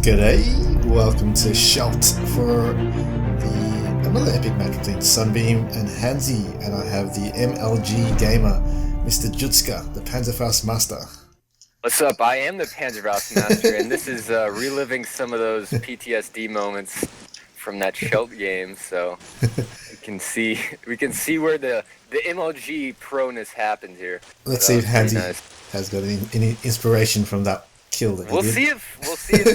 G'day, welcome to Shalt for another epic match between Sunbeam and Handzy, and I have the MLG gamer, Mr. Jutska, the Panzerfaust Master. What's up? I am the Panzerfaust Master, and this is reliving some of those PTSD moments from that Shalt game. So we can see where the MLG proness happened here. Let's see if Handzy has got any inspiration from that kill that we'll see if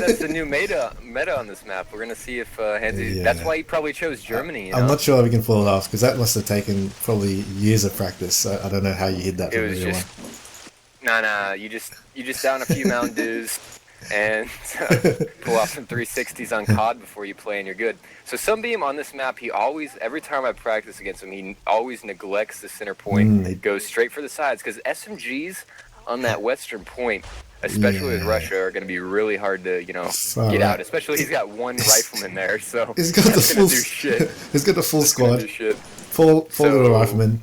that's the new meta on this map. We're gonna see if Handzy. Yeah. That's why he probably chose Germany. You know? I'm not sure if we can pull it off because that must have taken probably years of practice. I don't know how you hit that. It was just nah. You just down a few Mountain Dews and pull off some 360s on COD before you play, and you're good. So Sunbeam on this map, every time I practice against him, he always neglects the center point. It goes straight for the sides because SMGs on that western point, especially with Russia, are going to be really hard to, get out. Especially he's got one rifleman there, so he's got the full shit. He's got the full squad. Full little rifleman.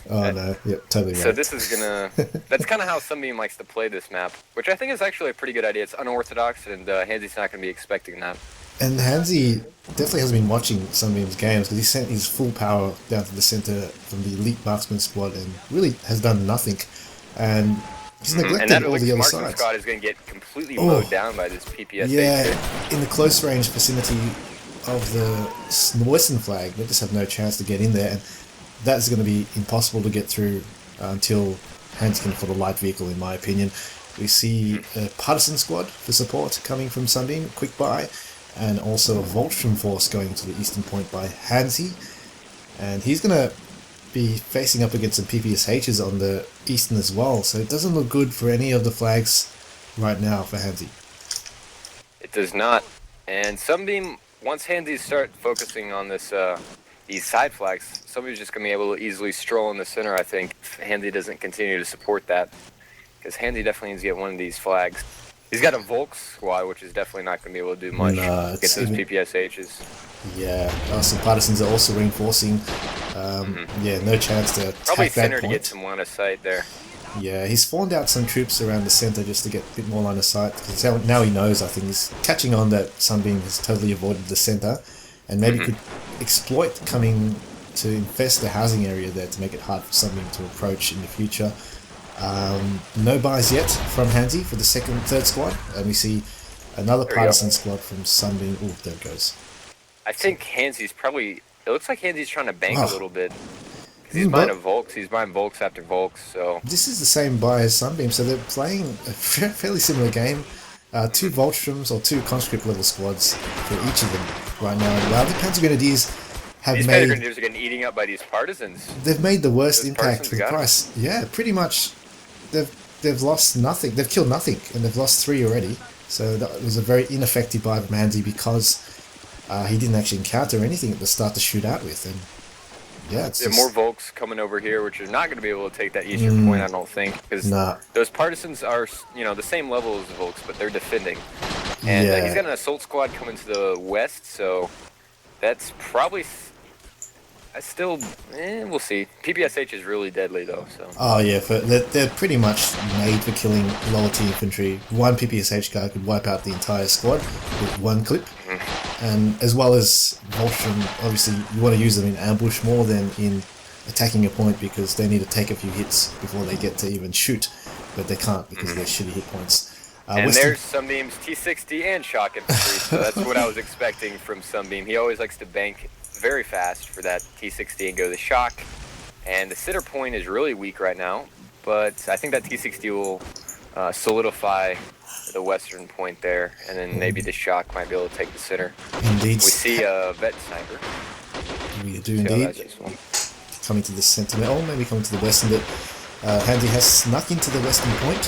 Oh no, yep, totally right. So this is that's kind of how Sunbeam likes to play this map, which I think is actually a pretty good idea. It's unorthodox, and Handzy's not going to be expecting that. And Handzy definitely has been watching Sunbeam's games because he sent his full power down to the center from the elite marksman squad and really has done nothing. And he's neglected all the other sides. Squad is going to get completely mowed down by this PPS. Yeah, in the close range vicinity of the western flag, they just have no chance to get in there, and that's going to be impossible to get through until Handzy can afford a light vehicle, in my opinion. We see a partisan squad for support coming from Sunbeam, quick buy, and also a Voltron force going to the eastern point by Handzy, and he's going to be facing up against some PPSHs on the eastern as well, so it doesn't look good for any of the flags right now for Handzy. It does not, and Sunbeam, once Handzy start focusing on this these side flags, Sunbeam's just going to be able to easily stroll in the center, I think, if Handzy doesn't continue to support that, because Handzy definitely needs to get one of these flags. He's got a Volk squad, which is definitely not going to be able to do much against those PPSHs. Yeah, some partisans are also reinforcing. Yeah, no chance to probably attack center that point. To get some line of sight there. Yeah, he's spawned out some troops around the center just to get a bit more line of sight. Because now he knows, I think, he's catching on that Sunbeam has totally avoided the center, and maybe could exploit coming to infest the housing area there to make it hard for Sunbeam to approach in the future. No buys yet from Handzy for the third squad, and we see another partisan squad from Sunbeam. Oh, there it goes. I think Handzy's probably. It looks like Handzy's trying to bank a little bit. He's buying Volks. He's buying Volks after Volks. So this is the same buy as Sunbeam. So they're playing a fairly similar game. Two Volkstroms or two conscript level squads for each of them right now. Well, the Panzer Grenadiers have these made. Panzer Grenadiers are getting eating up by these partisans. They've made the worst impact for the price. Yeah, pretty much. They've lost nothing. They've killed nothing, and they've lost 3 already. So that was a very ineffective buy from Handzy because he didn't actually encounter anything at the start to shoot out with. And yeah, it's more Volks coming over here, which are not going to be able to take that eastern point, I don't think, because those partisans are, the same level as the Volks, but they're defending. And he's got an assault squad coming to the west, so that's probably. We'll see. PPSH is really deadly though. So. Oh yeah, they're pretty much made for killing lower tier infantry. One PPSH guy could wipe out the entire squad with one clip, and as well as Voltron, obviously you want to use them in ambush more than in attacking a point because they need to take a few hits before they get to even shoot, but they can't because of their shitty hit points. And there's Sunbeam's T60 and shock infantry, so that's what I was expecting from Sunbeam. He always likes to bank very fast for that T60 and go the shock, and the center point is really weak right now, but I think that T60 will solidify the western point there, and then maybe the shock might be able to take the center. Indeed. We see a vet sniper. We do indeed. Coming to the center, or maybe coming to the western bit. Handzy has snuck into the western point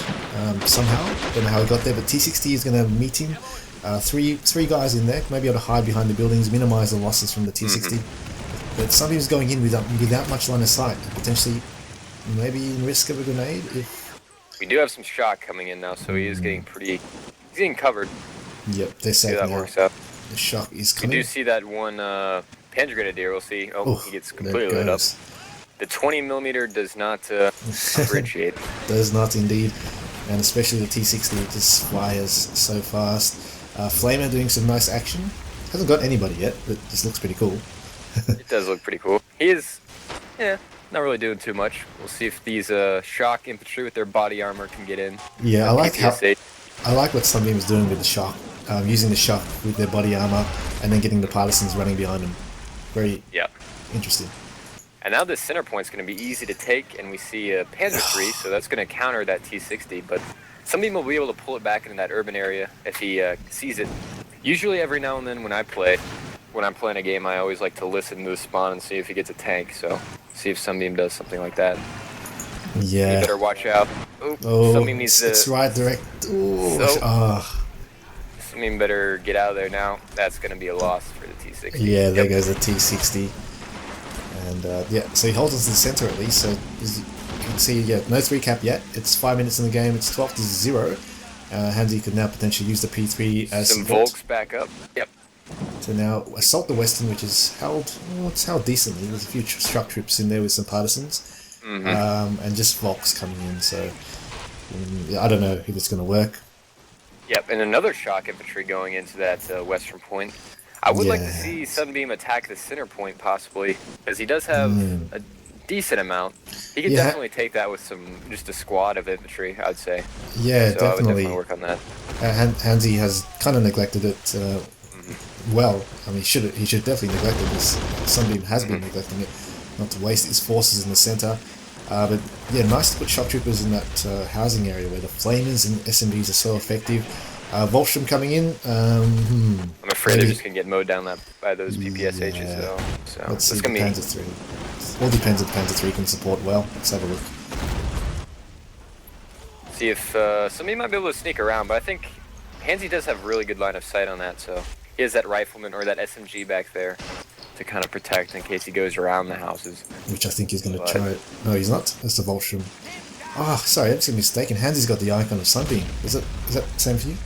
somehow. Don't know how he got there, but T60 is going to meet him. Three guys in there, maybe able to hide behind the buildings, minimize the losses from the T60. But Sunbeam's going in without much line of sight, potentially maybe in risk of a grenade. We do have some shock coming in now, so he is getting he's getting covered. Yep, they're safe now. Works out. The shock is coming. We do see that one Panzer Grenadier. We'll see. Oh, he gets completely lit up. The 20mm does not differentiate. Does not indeed, and especially the T60 just fires so fast. Flamer doing some nice action. Hasn't got anybody yet, but just looks pretty cool. It does look pretty cool. He is, yeah, not really doing too much. We'll see if these shock infantry with their body armor can get in. Yeah, I like what Sunbeam is doing with the shock. Using the shock with their body armor and then getting the partisans running behind them. Very interesting. And now this center point's going to be easy to take, and we see a Panzer III, so that's going to counter that T-60, but Sunbeam will be able to pull it back into that urban area if he sees it. Usually every now and then when I'm playing a game, I always like to listen to the spawn and see if he gets a tank, so see if Sunbeam does something like that. Yeah. You better watch out. Sunbeam needs to... It's right direct. Sunbeam better get out of there now. That's going to be a loss for the T-60. Yeah, there goes the T-60. And yeah, so he holds us in the center at least, so you can see, no 3 cap yet. It's 5 minutes in the game, it's 12-0. Handzy could now potentially use the P3 as some Volks back up. Yep. To now assault the Western, which is held, it's held decently. There's a few shock troops in there with some partisans, and just Volks coming in. So I don't know if it's going to work. Yep, and another shock infantry going into that Western point. I would like to see Sunbeam attack the center point possibly, because he does have a decent amount. He could definitely take that with just a squad of infantry, I'd say. Yeah, so definitely. I would definitely work on that. Handzy has kind of neglected it. Well, I mean, he should definitely neglect it. Sunbeam has been neglecting it, not to waste his forces in the center. But yeah, nice to put shock troopers in that housing area where the flamers and SMGs are so effective. Volstrom coming in. I'm afraid they're just gonna get mowed down by those PPSHs though. So let's see it's the gonna Panzer III. All depends if Panzer III can support well. Let's have a look. See if somebody might be able to sneak around, but I think Handzy does have really good line of sight on that, so he has that rifleman or that SMG back there to kind of protect in case he goes around the houses. Which I think he's going to try. No, he's not. That's the Volstrom. Oh, sorry, I'm mistaken. Handzy's got the icon of Sunbeam. Is that the same for you?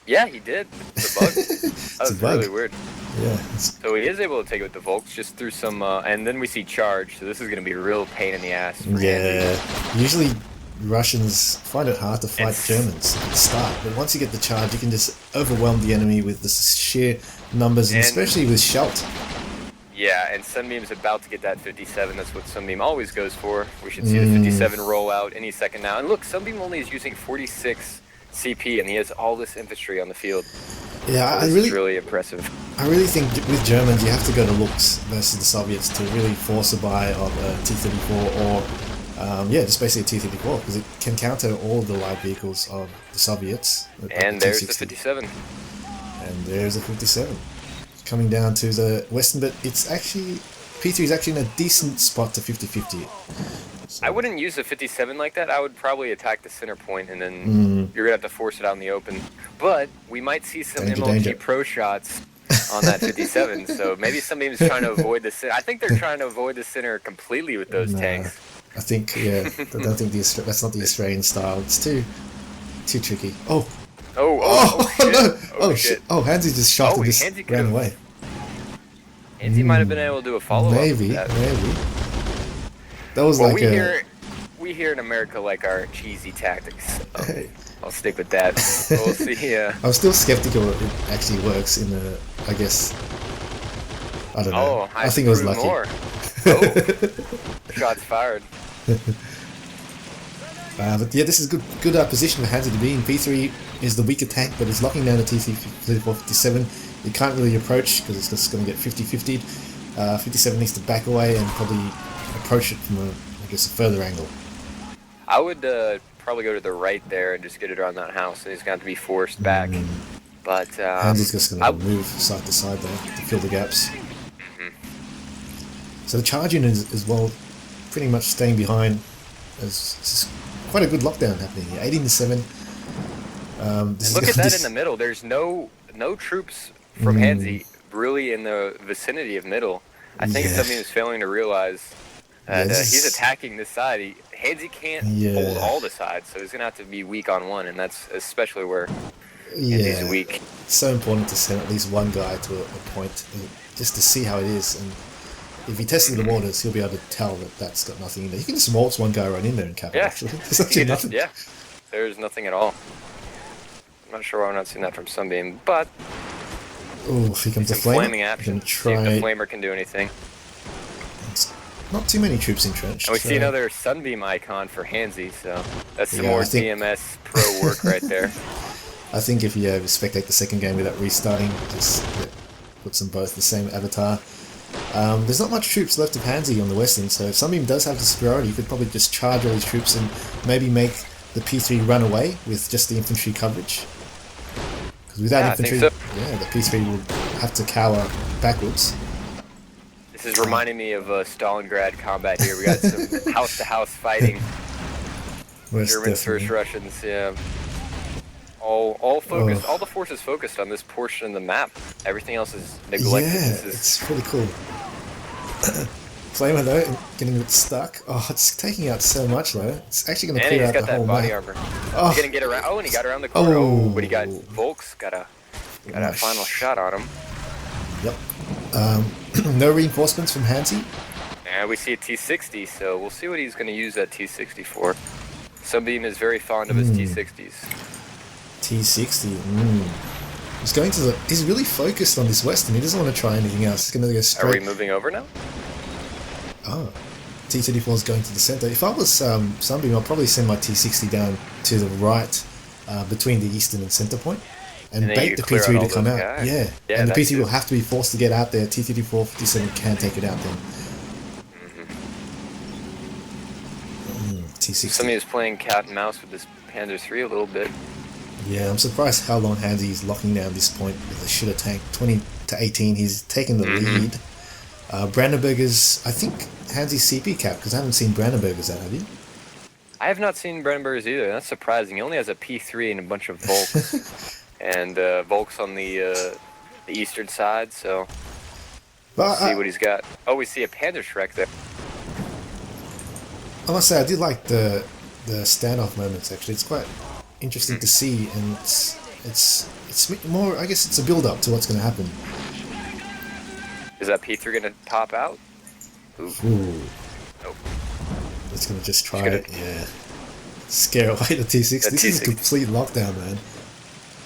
Yeah, he did. It's a bug. That was really weird. Yeah. So he is able to take it with the Volks just through some, and then we see charge, so this is going to be a real pain in the ass for Handzy. Usually Russians find it hard to fight Germans at the start, but once you get the charge, you can just overwhelm the enemy with the sheer numbers, and especially with Schelt. Yeah, and Sunbeam's about to get that 57. That's what Sunbeam always goes for. We should see the 57 roll out any second now. And look, Sunbeam only is using 46 CP, and he has all this infantry on the field. Yeah, so it's really impressive. I really think with Germans, you have to go to looks versus the Soviets to really force a buy of a T-34 or, just basically a T-34, because it can counter all the light vehicles of the Soviets. And there's the 57. And there's a 57. Coming down to the Western, but it's actually, P3 is actually in a decent spot to 50-50. So. I wouldn't use a 57 like that. I would probably attack the center point, and then you're going to have to force it out in the open. But we might see some MLG Pro shots on that 57, so maybe Sunbeam's trying to avoid the center. I think they're trying to avoid the center completely with those tanks. I think, I don't think that's not the Australian style. It's too tricky. Oh, shit. No! Oh shit! Oh, Handzy just shot and just ran away. Handzy might have been able to do a follow-up. Maybe. That was like we here in America like our cheesy tactics. So I'll stick with that. We'll see. I'm still skeptical it actually works in the. I guess. I don't know. I think it was lucky. More. Shots fired. But yeah, this is good position for Handzy to be in. P3 is the weaker tank, but it's locking down the T-34-57. You can't really approach because it's just going to get 50-50'd. 57 needs to back away and probably approach it from a further angle. I would probably go to the right there and just get it around that house, and he's going to have to be forced back. But Handzy's just going to move side to side there to fill the gaps. So the charge unit is as well pretty much staying behind. There's quite a good lockdown happening here. 18-7. Look at that in the middle. There's no troops from Handzy really in the vicinity of middle. I think something is failing to realize that he's attacking this side. Handzy can't hold all the sides, so he's going to have to be weak on one, and that's especially where Handzy's weak. It's so important to send at least one guy to a point just to see how it is. And if he tested the waters, he'll be able to tell that that's got nothing in there. You can just waltz one guy right in there and cap it, actually. There's actually nothing. Yeah, there's nothing at all. I'm not sure why I'm not seeing that from Sunbeam, but Oh, here comes the some flamer. flaming action. See if the flamer can do anything. It's not too many troops entrenched. And we see another Sunbeam icon for Handzy, so that's some Yeah, more I think- DMS pro work right there. I think if you spectate the second game without restarting, just puts them both the same avatar. There's not much troops left of Handzy on the western, so if Sunbeam does have the superiority, you could probably just charge all these troops and maybe make the P3 run away with just the infantry coverage. Because without Yeah, I infantry, think yeah, the P3 will have to cower backwards. This is reminding me of Stalingrad combat here. We got some house-to-house fighting. Most Germans definitely. versus Russians, yeah. All focused. Oh. All the forces focused on this portion of the map. Everything else is neglected. Yeah, This is, it's pretty cool. Flamer though, getting a bit stuck. Oh, it's taking out so much though. It's actually going to and clear he's out got the that whole body map. armor. Oh. He's gonna get around. Oh, and he got around the corner. Oh, but he got Oh. Volk's got a Nice. final shot on him. Yep. No reinforcements from Handzy. And we see a T60, so we'll see what he's going to use that T60 for. Sunbeam is very fond of his T60s. T60. He's going to the. He's really focused on this western. He doesn't want to try anything else. He's going to go Are straight. we moving over now? Oh, T34 is going to the center. If I was Sunbeam, I'll probably send my T60 down to the right, between the eastern and center point, and And then bait you the clear out P3 all to come those out. guys. Yeah, Yeah, and the that's P3 will it. have to be forced to get out there. T34, 57 can take it out then. T60. Somebody is playing cat and mouse with this Panzer III a little bit. Yeah, I'm surprised how long Handzy is locking down this point with a shitter tank. 20 to 18, he's taken the lead. Brandenburgers, I think Handzy's CP cap, because I haven't seen Brandenburgers out, have you? I have not seen Brandenburgers either. That's surprising. He only has a P3 and a bunch of Volks. And Volks on the eastern side, so But see what he's got. Oh, we see a Panzerschreck there. I must say, I did like the standoff moments, actually. It's quite interesting to see, and it's more, I guess it's a build-up to what's going to happen. Is that P3 going to pop out? Ooh. Ooh. Nope. It's going to just try gonna- it, yeah. Scare away the T6. The This is a T6. complete lockdown, man. I'm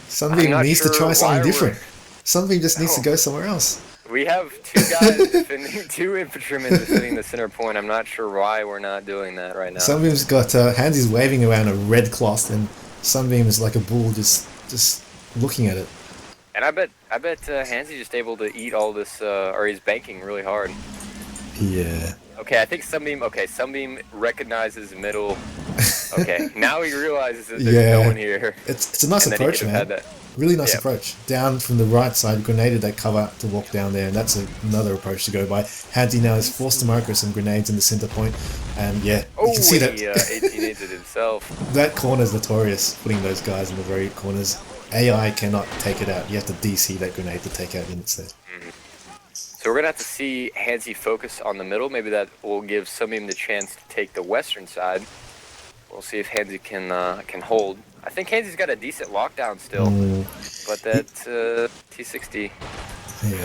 Sunbeam not needs to sure try why something we're- different. Sunbeam just needs to No. go somewhere else. We have two guys defending, two infantrymen defending the center point. I'm not sure why we're not doing that right now. Sunbeam's got Handzy's waving around a red cloth, and Sunbeam is like a bull, just looking at it. And I bet Handzy just able to eat all this, or he's banking really hard. Yeah. Okay, I think Sunbeam recognizes middle. Okay, now he realizes that there's Yeah. no one here. It's a nice And then he approach, could have man. had that. Really nice Yeah. approach. Down from the right side, grenaded that cover to walk down there, and that's another approach to go by. Handzy now is forced to mark with some grenades in the center point, and yeah, Oh, you can see he that 18 it himself. that corner is notorious, putting those guys in the very corners. AI cannot take it out. You have to DC that grenade to take out units there. So we're gonna have to see Handzy focus on the middle. Maybe that will give Sunbeam the chance to take the western side. We'll see if Handzy can hold. I think Handzy's got a decent lockdown still, but that T60. Yeah.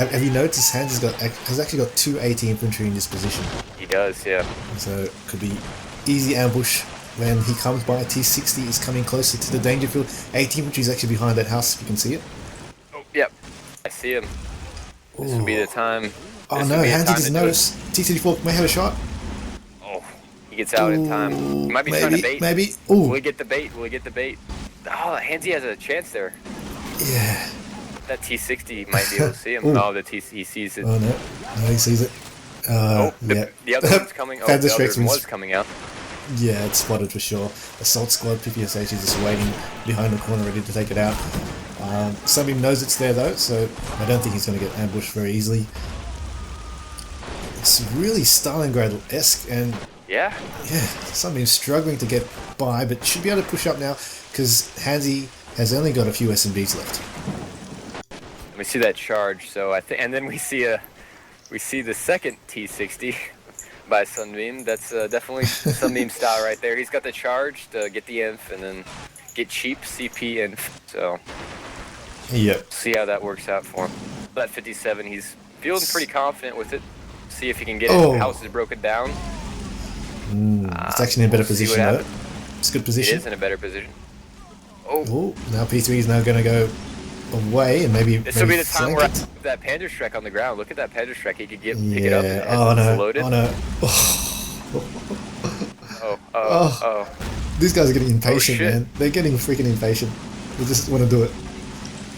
Have you noticed Handzy's has actually got two AT infantry in this position, He does, yeah. so it could be easy ambush. When he comes by, T60 is coming closer to the danger field. AT infantry is actually behind that house, if you can see it. Oh, yep. I see him. This would be the time. Oh this no, would be the Handzy time doesn't to do it. notice. T34 may have a shot. Oh, he gets out in time. He might be trying to bait. Maybe. Will Ooh, he get the bait? Will he get the bait? Oh, Handzy has a chance there. yeah. That T60 might be able to see him. Ooh. No, he sees it. Oh no, he sees it. Oh, yeah. the other one's coming. Oh, the Panzer other Schreck's one been was coming out. Yeah, it's spotted for sure. Assault squad, PPSH is just waiting behind the corner ready to take it out. Sunbeam knows it's there though, so I don't think he's going to get ambushed very easily. It's really Stalingrad-esque, and Yeah. yeah, Sunbeam's struggling to get by, but should be able to push up now because Handzy has only got a few SMBs left. We see that charge. So I think, and then we see the second T60 by Sunbeam. That's definitely Sunbeam style right there. He's got the charge to get the inf and then get cheap CP inf. So Yep. see how that works out for him. That 57, he's feeling pretty confident with it. See if he can get Oh. it. House is broken down. It's actually in a better we'll see what position though. happens. It's a good It position. is in a better position. Oh, Oh, now P3 is now going to go away and maybe this will be the time flank where I it. put that Panzerschreck on the ground. Look at that Panzerschreck. He could pick it up. Yeah. It has Oh it's no. loaded. Oh no. Oh, Oh, oh. these guys are getting impatient, shit. man. They're getting freaking impatient. They just want to do it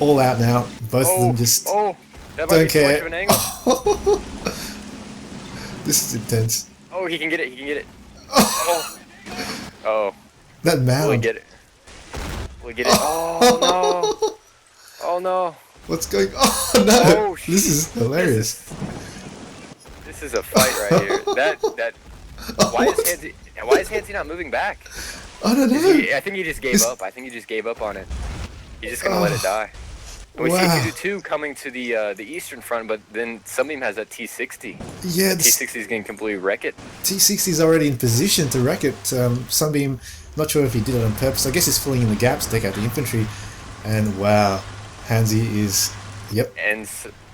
all out now. Both of them just That might don't be too much care. of an angle. This is intense. Oh, he can get it. He can get it. Oh. Oh. That Will he mound. get it? Will he get it? Oh, no. Oh, no. What's going? Oh no! Oh, This is hilarious. This is a fight right here. Why is Handzy not moving back? I don't know. I think he just gave up. I think he just gave up on it. He's just gonna let it die. And we see Wow. 222 coming to the eastern front, but then Sunbeam has that T60. Yeah, T60 is gonna completely wreck it. T60 is already in position to wreck it. Sunbeam, not sure if he did it on purpose. I guess he's filling in the gaps, take out the infantry, and wow, Handzy is, yep. And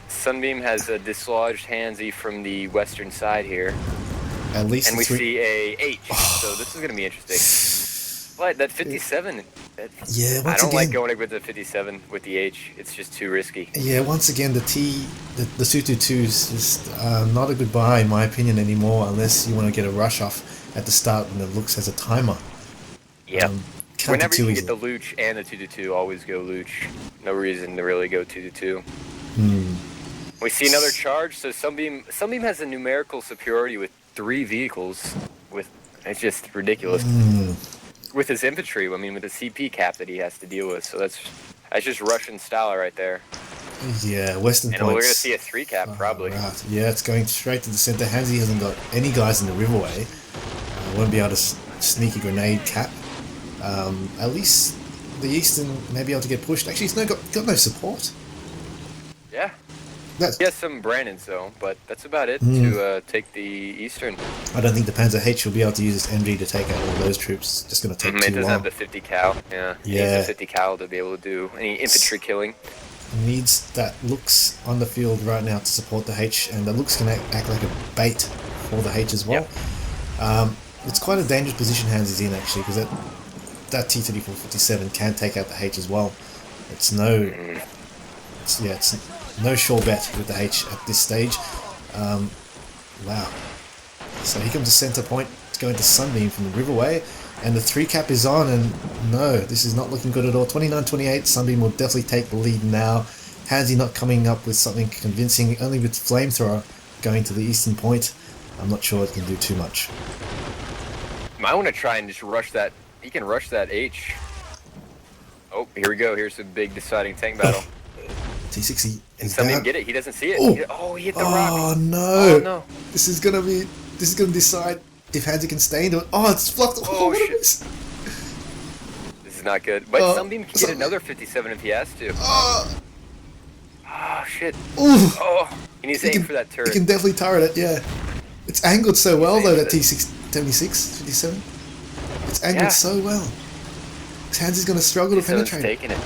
Sunbeam has dislodged Handzy from the western side here. At least And we three. see a H, so this is going to be interesting. But that 57, Yeah, I once don't like again. going with the 57 with the H. It's just too risky. Yeah, once again, the 222 is just not a good buy in my opinion anymore, unless you want to get a rush off at the start when it looks as a timer. Yep. Counter Whenever you two can is get the Luch and the 222, always go Luch. No reason to really go 222. We see another charge, so Sunbeam has a numerical superiority with 3 vehicles. It's just ridiculous. With his infantry, I mean, with the CP cap that he has to deal with, so that's just Russian style right there. Yeah, Western And points. we're gonna see a 3 cap probably. Right. Yeah, it's going straight to the center. Handzy hasn't got any guys in the riverway. Won't be able to sneak a grenade cap. At least the Eastern may be able to get pushed. Actually, he's got no support. Yeah. That's, He has some Brandons though, but that's about it to take the eastern. I don't think the Panzer H will be able to use this MG to take out all those troops. It's just going to take It too doesn't long. have the 50 cal. Yeah. He needs Yeah. the 50 cal to be able to do any infantry killing. Needs that looks on the field right now to support the H, and the looks can act like a bait for the H as well. Yep. It's quite a dangerous position Handzy's in actually, because that T-3457 can take out the H as well. It's no, it's no sure bet with the H at this stage. Wow. So here comes the center point. It's going to Sunbeam from the Riverway, and the 3 cap is on, and no, this is not looking good at all. 29-28, Sunbeam will definitely take the lead now. Handzy not coming up with something convincing, only with Flamethrower going to the eastern point. I'm not sure it can do too much. I want to try and just rush that. He can rush that H. Oh, here we go. Here's the big deciding tank battle. T60 And is Sunbeam down. get it. He doesn't see it. Oh. He hit the rock. Oh no. Oh no. This is gonna decide if Handzy can stay into it. Oh, it's fluffed. Oh, what a shit. miss. This is not good. But Oh, Sunbeam can get Sunbeam. another 57 if he has to. Oh, Oh shit. ooh. Oh, he needs to He aim can- for that He turret. can definitely turret it, yeah. It's angled so well though, that aim T76, 57. It's angled Yeah. so well. Handzy's gonna struggle to Someone's penetrate. taking it.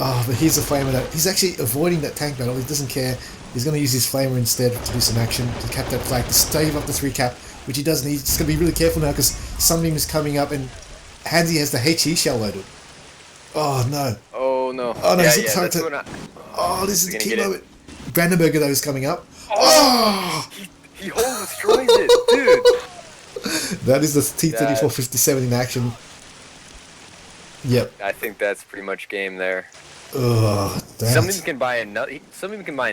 Oh, but here's a flamer that he's actually avoiding that tank battle. He doesn't care. He's going to use his flamer instead to do some action to cap that flag, to stave up the 3 cap, which he doesn't. He's going to be really careful now because Sunbeam is coming up and Handzy has the HE shell loaded. Oh no! Oh no. Oh no! Yeah, He's yeah, trying that's to. what I- Oh, this is the gonna key get it. moment. Brandenburger though is coming up. Oh! He whole destroys it, dude. That is the T-3457 in action. Yep. I think that's pretty much game there. Ugh. Somebody can buy an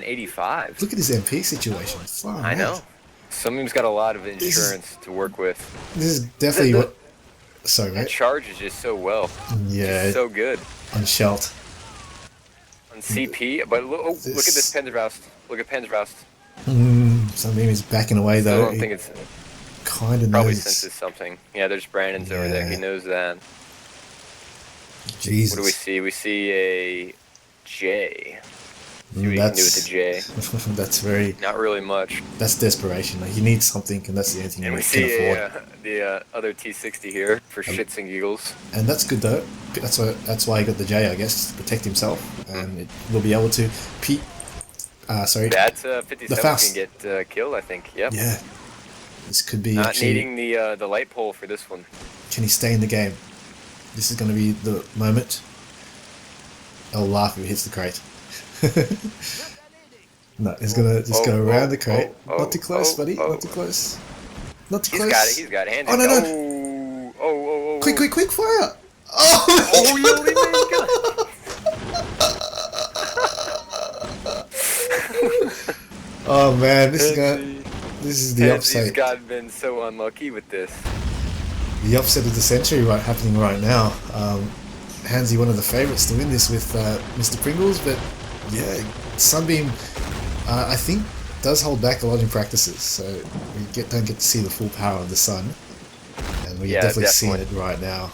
85. Look at his MP situation. Far I out. know. Somebody's got a lot of insurance to work with. This is definitely The- what. Sorry, That mate. charge is just so well. Yeah, Just so good. on Shelt. On CP, but look at this Panzerfaust. Look at Panzerfaust. Sunbeam is backing away I though. don't think it's Kind of probably knows. senses something. Yeah, there's Brandon's over there. He Yeah. knows that. Jesus. What do we see? We see a J. See what you can do with the J. That's very. Not really much. That's desperation. Like, he needs something, and that's the only thing And he we can see afford. the other T60 here for shits and giggles. And that's good though. That's why he got the J, I guess, to protect himself, and it will be able to. Sorry. That 57 Faust. can get killed, I think. Yep. Yeah. This could be Not actually. needing the light pole for this one. Can he stay in the game? This is going to be the moment. I'll laugh if it hits the crate. No, he's going to just go around the crate. Not too close, buddy. Not too close. Not too close. He's got it. Handzy. Oh, no. Oh. Quick, fire. Oh, you only made it. Oh, man. This is the upset. Handzy's been so unlucky with this. The upset of the century happening right now. Handzy, one of the favourites to win this with Mr. Pringles, but yeah, Sunbeam, I think, does hold back a lot in practices, so we don't get to see the full power of the sun, and we're definitely seeing it right now.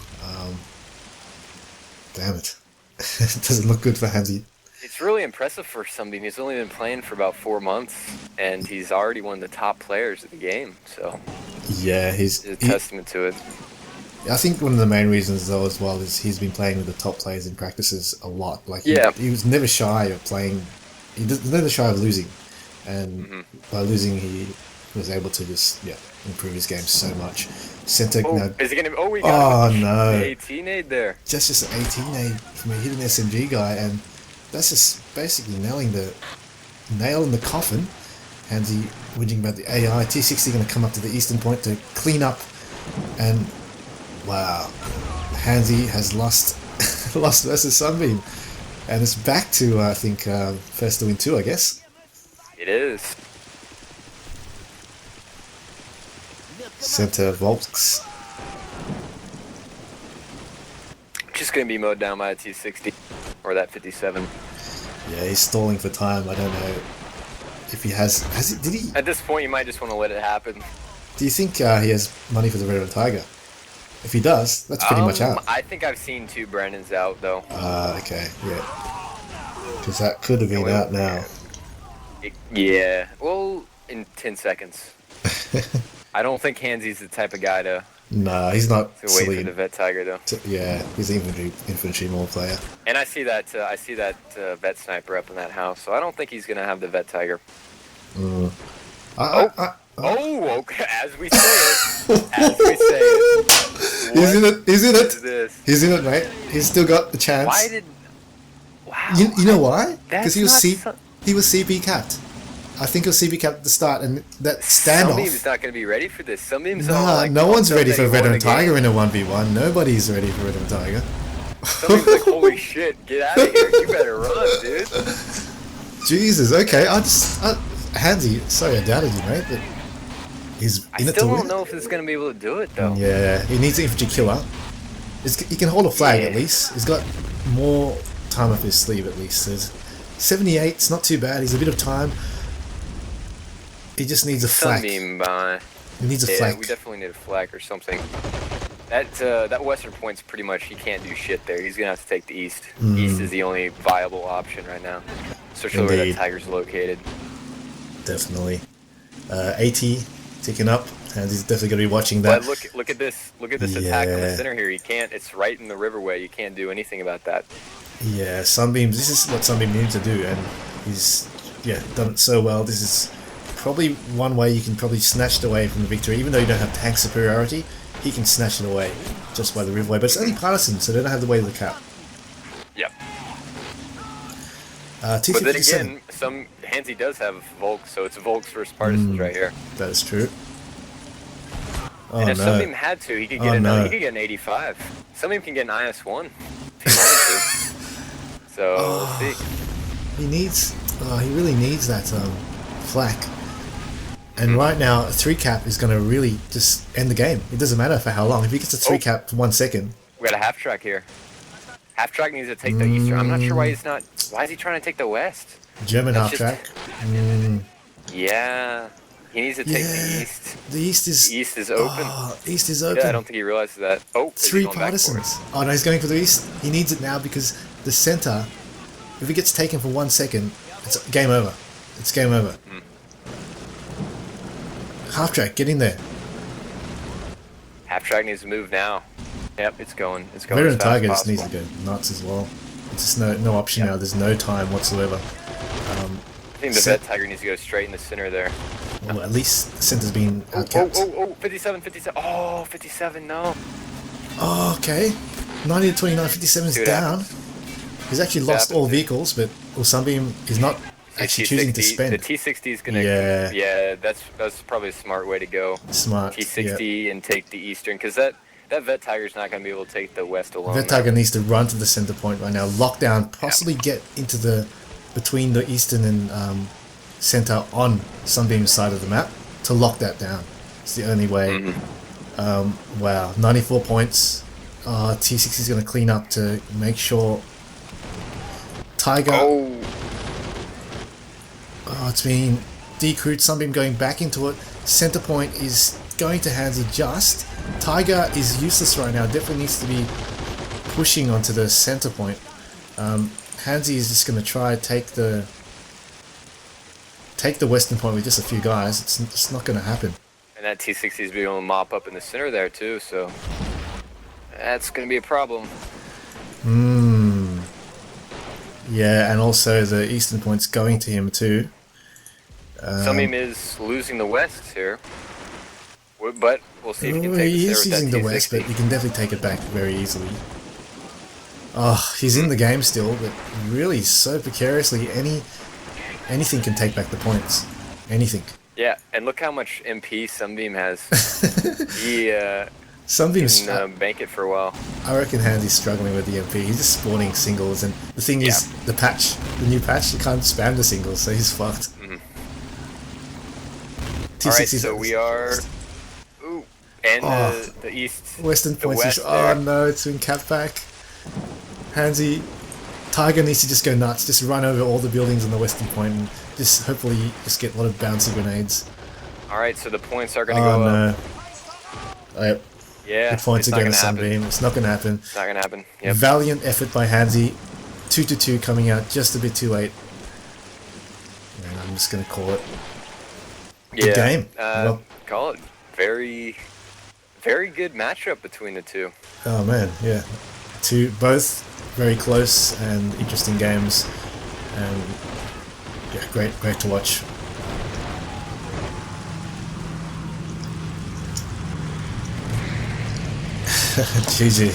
Damn it. It doesn't look good for Handzy. It's really impressive for Sunbeam. He's only been playing for about 4 months, and he's already one of the top players of the game, so yeah, it's a testament to it. I think one of the main reasons, though, as well, is he's been playing with the top players in practices a lot. Like, he was never shy of playing. He was never shy of losing, and by losing, he was able to just improve his game so much. Center now. Is he gonna? Oh, we got no! 18 aid there. Just an 18 aid from a hidden SMG guy, and that's just basically nail in the coffin. Handzy whinging about the AI. T60 going to come up to the eastern point to clean up, and wow, Handzy has lost versus Sunbeam, and it's back to I think first to win 2, I guess. It is. Center Volks. Just gonna be mowed down by a T60 or that 57. Yeah, he's stalling for time. I don't know if he has he? Did he? At this point, you might just want to let it happen. Do you think he has money for the Red Tiger? If he does, that's pretty much out. I think I've seen 2 Brandons out though. Okay, yeah. Because that could have been out now. Yeah, well, in 10 seconds. I don't think Handzy's the type of guy to. No, he's not. To wait for the Vet Tiger though. Yeah, he's an infantry more player. And I see that Vet Sniper up in that house, so I don't think he's gonna have the Vet Tiger. Okay. As we say it. He's in it. Is He's in it, mate. He's still got the chance. Wow. You know why? Because he was CP capped. I think he'll CP cap at the start, and that standoff. Sunbeam's not going to be ready for this. Sunbeam's no one's ready for Veteran Tiger in a 1v1. Nobody's ready for Veteran Tiger. Sunbeam's like, holy shit, get out of here. You better run, dude. Jesus, okay. Handzy, sorry I doubted you, mate, but he's in it to win. I still don't know if he's going to be able to do it, though. Yeah, he needs an infantry killer. He can hold a flag at least. He's got more time up his sleeve at least. There's 78, it's not too bad. He's a bit of time. He just needs a flak. Sunbeam, he needs a flak. We definitely need a flak or something. That western point's pretty much, he can't do shit there. He's gonna have to take the east. East is the only viable option right now, especially where that tiger's located. Definitely. 80 ticking up, and he's definitely gonna be watching that. But look at this attack on the center here. You can't. It's right in the riverway. You can't do anything about that. Yeah, Sunbeam. This is what Sunbeam needs to do, and he's done it so well. This is probably one way you can probably snatch it away from the victory, even though you don't have tank superiority. He can snatch it away just by the riverway, but it's only partisan, so they don't have the weight of the cap. Yep. But then again, Handzy does have Volks, so it's Volks versus partisans right here. That is true. And if Sunbeam had to, he could get he could get an 85. Sunbeam can get an IS-1 if he wanted to. So we'll see. He really needs that flak. And right now, a 3 cap is going to really just end the game. It doesn't matter for how long. If he gets a 3 cap for 1 second. We got a half track here. Half track needs to take the eastern. I'm not sure why he's not. Why is he trying to take the west? German half track. Yeah. He needs to take the east. The east is open. East is open. Yeah, I don't think he realizes that. 3 partisans. Oh no, he's going for the east. He needs it now because the center, if it gets taken for 1 second, it's game over. It's game over. Half track, get in there. Half track needs to move now. Yep, it's going. It's going. Veteran Tiger just needs to go nuts as well. It's just no option now. There's no time whatsoever. I think the Vet Tiger needs to go straight in the center there. Well, at least the center's been outcapped. 57. Oh, 57, no. Oh, okay. 90 to 29, 57 is See what down. happens. He's actually See what lost all happens. vehicles, but Sunbeam is not actually choosing to spend. The T60 is gonna. Yeah. Yeah, that's probably a smart way to go. Smart. T60 and take the eastern, because that Vet Tiger's not gonna be able to take the west alone. Vet Tiger needs to run to the center point right now. Lockdown, possibly get into the between the eastern and center on Sunbeam's side of the map to lock that down. It's the only way. Wow, 94 points. T60 is going to clean up to make sure. Tiger. Oh, It's been decrewed. Sunbeam going back into it. Center point is going to Handzy just. Tiger is useless right now. Definitely needs to be pushing onto the center point. Handzy is just going to try take the western point with just a few guys. It's not going to happen. and that T60 is being able to mop up in the center there too, so that's gonna be a problem. Yeah, and also the eastern point's going to him too. Sunbeam is losing the west here, but we'll see if he can take He it is there using with the that west, T60. but he can definitely take it back very easily. Oh, he's in the game still, but really so precariously. Anything can take back the points. Anything. Yeah, and look how much MP Sunbeam has. He Sunbeam's. can bank it for a while. I reckon Handzy's struggling with the MP. He's just spawning singles, and the thing is, the new patch, you can't spam the singles, so he's fucked. Alright, so we are... Ooh, and the east... Western the points. west Oh there. no, it's been capped back. Handzy, Tiger needs to just go nuts, just run over all the buildings on the western point, and just hopefully just get a lot of bouncy grenades. Alright, so the points are going to Oh go no. up. Yep. Yeah, The points it's are not going going to to happen. Sunbeam. It's not going to happen. It's not going to happen. Yep. Valiant effort by Handzy. 2-2 coming out just a bit too late. And I'm just going to call it. Good game. Well, Call it very, very good matchup between the two. oh man, yeah. Both very close and interesting games. And yeah, great to watch. GG.